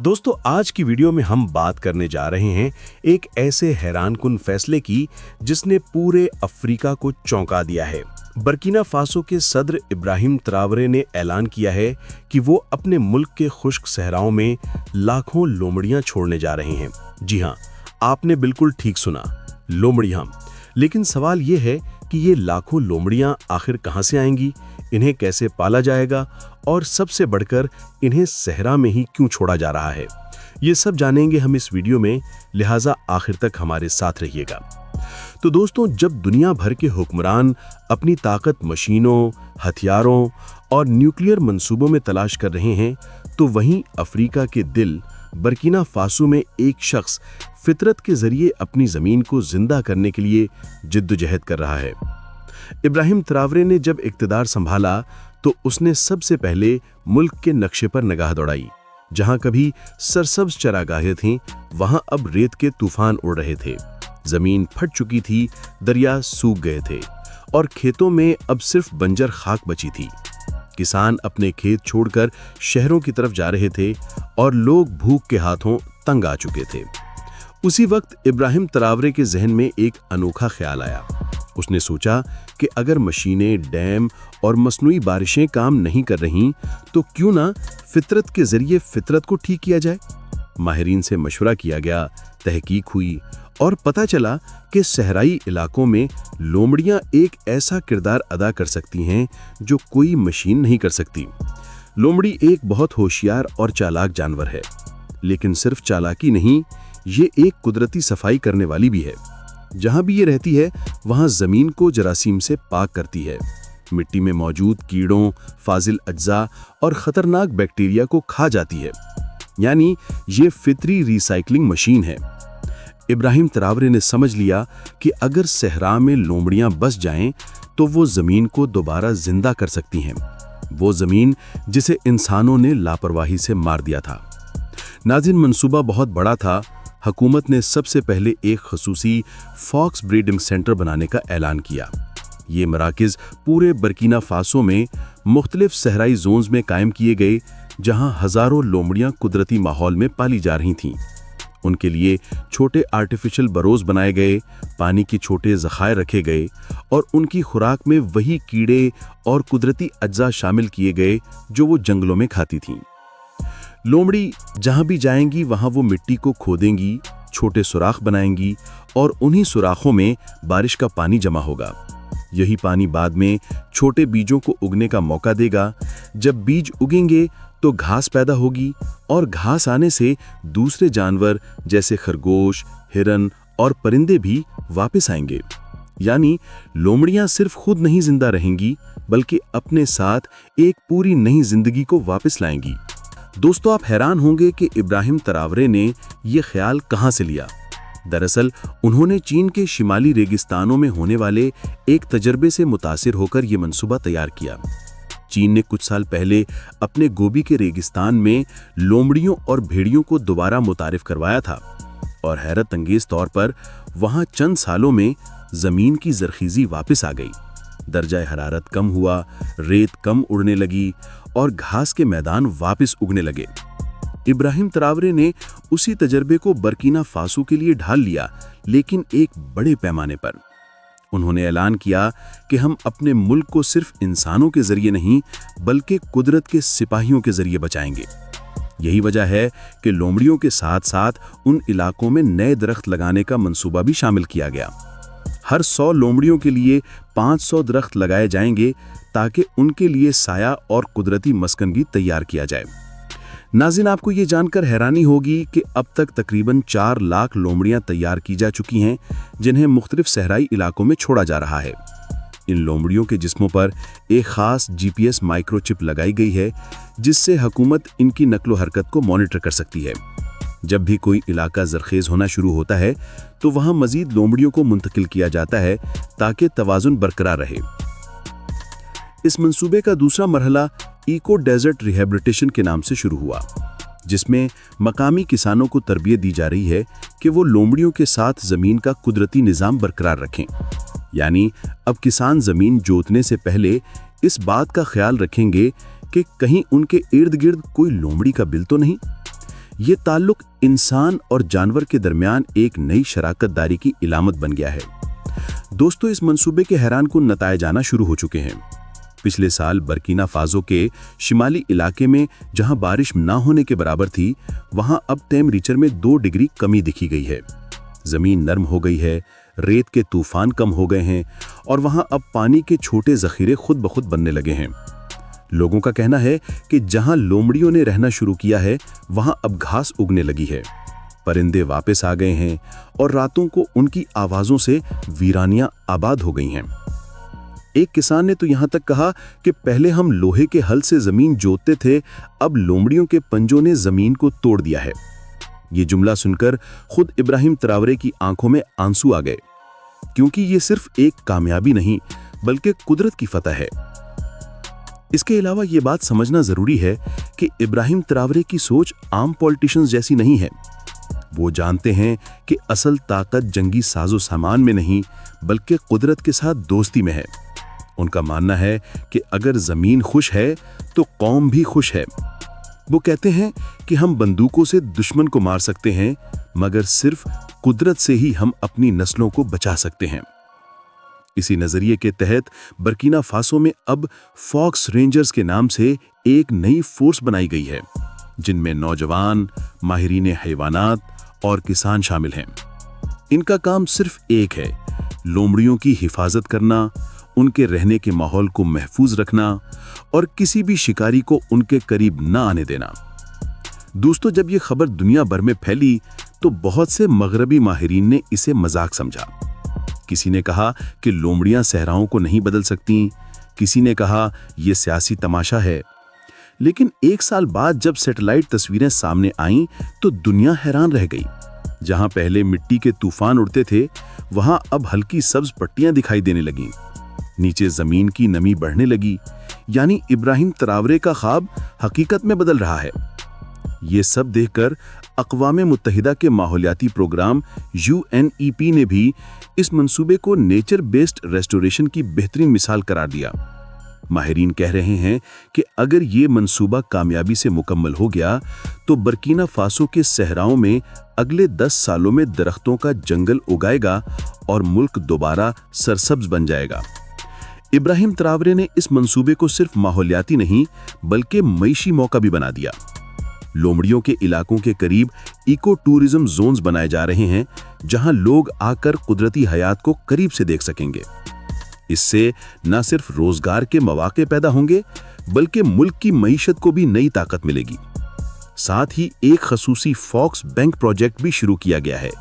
दोस्तों, आज की वीडियो में हम बात करने जा रहे हैं एक ऐसे हैरानकुन फैसले की जिसने पूरे अफ्रीका को चौंका दिया है। बर्किना फासो के सदर इब्राहिम ट्रावरे ने ऐलान किया है कि वो अपने मुल्क के खुश्क सहराओं में लाखों लोमड़ियां छोड़ने जा रहे हैं। जी हाँ, आपने बिल्कुल ठीक सुना, लोमड़ियां। लेकिन सवाल ये है कि ये लाखों लोमड़ियां आखिर कहां से आएंगी, इन्हें कैसे पाला जाएगा और सबसे बढ़कर इन्हें सहरा में ही क्यों छोड़ा जा रहा है। ये सब जानेंगे हम इस वीडियो में, लिहाजा आखिर तक हमारे साथ रहिएगा। तो दोस्तों, जब दुनिया भर के हुक्मरान अपनी ताकत मशीनों, हथियारों और न्यूक्लियर मंसूबों में तलाश कर रहे हैं, तो वहीं अफ्रीका के दिल बर्किना फासो में एक शख्स फितरत के जरिए अपनी जमीन को जिंदा करने के लिए जिद्दोजहद कर रहा है। इब्राहिम ट्रावरे ने जब इक्तदार संभाला तो उसने सबसे पहले मुल्क के नक्शे पर निगाह दौड़ाई। जहां कभी सरसब्ज चरागाहें थीं, वहां अब रेत के तूफान उड़ रहे थे, जमीन फट चुकी थी, दरिया सूख गए थे और खेतों में अब सिर्फ बंजर खाक बची थी। किसान अपने खेत छोड़कर शहरों की तरफ जा रहे थे और लोग भूख के हाथों तंग आ चुके थे। उसी वक्त इब्राहिम ट्रावरे के जहन में एक अनोखा ख्याल आया। उसने सोचा कि अगर मशीनें, डैम और मसनूई बारिशें काम नहीं कर रहीं, तो क्यों ना फितरत के जरिए फितरत को ठीक किया जाए। माहिरीन से मशवरा किया गया, तहकीक हुई और पता चला कि सहराई इलाकों में लोमड़ियां एक ऐसा किरदार अदा कर सकती हैं जो कोई मशीन नहीं कर सकती। लोमड़ी एक बहुत होशियार और चालाक जानवर है, लेकिन सिर्फ चालाकी नहीं, ये एक कुदरती सफाई करने वाली भी है। जहां भी ये रहती है, वहां जमीन को जरासीम से पाक करती है, मिट्टी में मौजूद कीड़ों, फाजिल अज्जा और खतरनाक बैक्टीरिया को खा जाती है। यानी ये फितरी रिसाइकलिंग मशीन है। इब्राहिम ट्रावरे ने समझ लिया कि अगर सहरा में लोमड़ियां बस जाएं, तो वो जमीन को दोबारा जिंदा कर सकती हैं, वो जमीन जिसे इंसानों ने लापरवाही से मार दिया था। नाज़रीन, मंसूबा बहुत बड़ा था। हुकूमत ने सबसे पहले एक खसूसी फॉक्स ब्रीडिंग सेंटर बनाने का ऐलान किया। ये मराकज़ पूरे बर्किना फासो में मुख्तलिफ सहराई जोन्स में कायम किए गए, जहां हजारों लोमड़ियां कुदरती माहौल में पाली जा रही थीं। उनके लिए छोटे आर्टिफिशियल बरोज बनाए गए, पानी के छोटे ज़खायर रखे गए और उनकी खुराक में वही कीड़े और कुदरती अज्जा शामिल किए गए जो वो जंगलों में खाती थीं। लोमड़ी जहां भी जाएंगी, वहां वो मिट्टी को खोदेंगी, छोटे सुराख बनाएंगी और उन्हीं सुराखों में बारिश का पानी जमा होगा। यही पानी बाद में छोटे बीजों को उगने का मौका देगा। जब बीज उगेंगे तो घास पैदा होगी और घास आने से दूसरे जानवर जैसे खरगोश, हिरन और परिंदे भी वापस आएंगे। यानी लोमड़ियां सिर्फ खुद नहीं जिंदा रहेंगी, बल्कि अपने साथ एक पूरी नई जिंदगी को वापस लाएंगी। दोस्तों, आप हैरान होंगे कि इब्राहिम ट्रावरे ने यह ख्याल कहां से लिया। दरअसल उन्होंने चीन के शिमाली रेगिस्तानों में होने वाले एक तजर्बे से मुतासिर होकर यह मंसूबा तैयार किया। चीन ने कुछ साल पहले अपने गोबी के रेगिस्तान में लोमड़ियों और भेड़ियों को दोबारा मुतारिफ करवाया था और हैरत अंगेज तौर पर वहां चंद सालों में जमीन की जरखीजी वापस आ गई। दर्जा हरारत कम हुआ, रेत कम उड़ने लगी और घास के मैदान वापस उगने लगे। इब्राहिम ट्रावरे ने उसी तजर्बे को बर्किना फासो के लिए ढाल लिया, लेकिन एक बड़े पैमाने पर। उन्होंने ऐलान किया कि हम अपने मुल्क को सिर्फ इंसानों के जरिए नहीं, बल्कि कुदरत के सिपाहियों के जरिए बचाएंगे। यही वजह है कि लोमड़ियों के साथ साथ उन इलाकों में नए दरख्त लगाने का मंसूबा भी शामिल किया गया। हर 100 लोमड़ियों के लिए 500 दरख्त लगाए जाएंगे, ताकि उनके लिए साया और कुदरती मस्कन भी तैयार किया जाए। नाज़रीन, आपको ये जानकर हैरानी होगी कि अब तक तकरीबन 4 लाख लोमड़ियां तैयार की जा चुकी हैं, जिन्हें मुख्तलिफ सहराई इलाकों में छोड़ा जा रहा है। इन लोमड़ियों के जिस्मों पर एक खास GPS माइक्रोचिप लगाई गई है, जिससे हुकूमत इनकी नक्लो हरकत को मॉनिटर कर सकती है। जब भी कोई इलाका जरखेज होना शुरू होता है, तो वहां मजीद लोमड़ियों को मुंतकिल किया जाता है, ताकि तवाजुन बरकरार रहे। इस मंसूबे का दूसरा मरहला इको डेजर्ट रिहैबिलिटेशन के नाम से शुरू हुआ, जिसमें मकामी किसानों को तरबियत दी जा रही है कि वो लोमड़ियों के साथ जमीन का कुदरती निज़ाम बरकरार रखें। यानी अब किसान जमीन जोतने से पहले इस बात का ख्याल रखेंगे कि कहीं उनके इर्द गिर्द कोई लोमड़ी का बिल तो नहीं। ये ताल्लुक इंसान और जानवर के दरमियान एक नई शराकतदारी की इलामत बन गया है। दोस्तों, इस मंसूबे के हैरानकुन नताइज आना शुरू हो चुके हैं। पिछले साल बर्किना फासो के शिमाली इलाके में जहां बारिश ना होने के बराबर थी, वहां अब टेम्परेचर में 2 डिग्री कमी दिखी गई है। जमीन नरम हो गई है, रेत के तूफान कम हो गए हैं और वहां अब पानी के छोटे जखीरे खुद ब खुद बनने लगे हैं। लोगों का कहना है कि जहां लोमड़ियों ने रहना शुरू किया है, वहां अब घास उगने लगी है, परिंदे वापस आ गए हैं और रातों को उनकी आवाजों से वीरानियां आबाद हो गई हैं। एक किसान ने तो यहां तक कहा कि पहले हम लोहे के हल से जमीन जोतते थे, अब लोमड़ियों के पंजों ने जमीन को तोड़ दिया है। ये जुमला सुनकर खुद इब्राहिम त्रावरे की आंखों में आंसू आ गए, क्योंकि ये सिर्फ एक कामयाबी नहीं बल्कि कुदरत की फतह है। इसके अलावा ये बात समझना जरूरी है कि इब्राहिम त्रावरे की सोच आम पॉलिटिशियंस जैसी नहीं है। वो जानते हैं कि असल ताकत जंगी साजो सामान में नहीं बल्कि कुदरत के साथ दोस्ती में है। उनका मानना है कि अगर जमीन खुश है तो कौम भी खुश है। वो कहते हैं कि हम बंदूकों से दुश्मन को मार सकते हैं, मगर सिर्फ कुदरत से ही हम अपनी नस्लों को बचा सकते हैं। इसी नजरिए के तहत बर्किना फासो में अब फॉक्स रेंजर्स के नाम से एक नई फोर्स बनाई गई है, जिनमें नौजवान, माहिरीन हैवानात और किसान शामिल हैं। इनका काम सिर्फ एक है, लोमड़ियों की हिफाजत करना, उनके रहने के माहौल को महफूज रखना और किसी भी शिकारी को उनके करीब न आने देना। दोस्तों, जब ये खबर दुनिया भर में फैली तो बहुत से मगरबी माहिरीन ने इसे मजाक समझा। किसी ने कहा कि लोमड़ियां सहराओं को नहीं बदल सकती, किसी ने कहा यह सियासी तमाशा है। लेकिन एक साल बाद जब सैटेलाइट तस्वीरें सामने आईं तो दुनिया हैरान रह गई। जहां पहले मिट्टी के तूफान उड़ते थे, वहां अब हल्की सब्ज पट्टियां दिखाई देने लगीं। नीचे जमीन की नमी बढ़ने लगी, यानी इब्राहिम त्रावरे का ख्वाब हकीकत में बदल रहा है। ये सब देखकर अक़वाम मुत्तहिदा के माहौलियाती प्रोग्राम UNEP ने भी इस मंसूबे को नेचर बेस्ड रेस्टोरेशन की बेहतरीन मिसाल करार दिया। माहिरीन कह रहे हैं कि अगर ये मंसूबा कामयाबी से मुकम्मल हो गया तो बर्किना फासो के सहराओं में अगले 10 सालों में दरख्तों का जंगल उगाएगा और मुल्क दोबारा सरसब्ज बन जाएगा। इब्राहिम त्रावरे ने इस मंसूबे को सिर्फ माहौलियाती नहीं बल्कि मईशी मौका भी बना दिया। लोमड़ियों के इलाकों के करीब इको टूरिज्म जोन्स बनाए जा रहे हैं, जहां लोग आकर कुदरती हयात को करीब से देख सकेंगे। इससे न सिर्फ रोजगार के मौके पैदा होंगे बल्कि मुल्क की मईशत को भी नई ताकत मिलेगी। साथ ही एक खसूसी फॉक्स बैंक प्रोजेक्ट भी शुरू किया गया है,